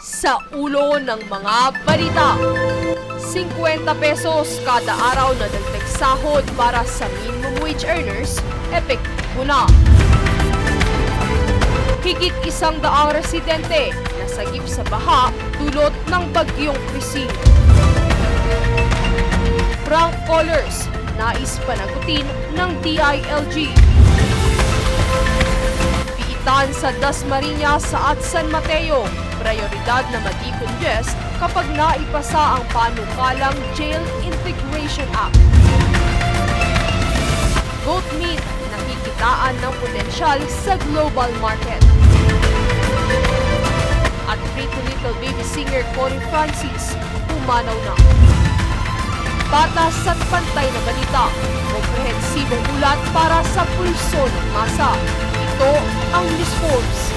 sa ulo ng mga balita. 50 pesos kada araw na dagdag sahod para sa minimum wage earners, epektibo na. Higit 100 residente nasagip sa baha dulot ng bagyong Krising. Prank callers nais panagutin ng DILG. Piitan sa Dasmariñas at San Mateo, prioridad na ma-decongest kapag naipasa ang panukalang Jail Integration Act. Goat meat nakikitaan ng potensyal sa global market. At Pretty Little Baby singer Connie Francis pumanaw na. Patas at pantay na balita, komprehensibong ulat para sa pulso ng masa. Ito ang News Forbes.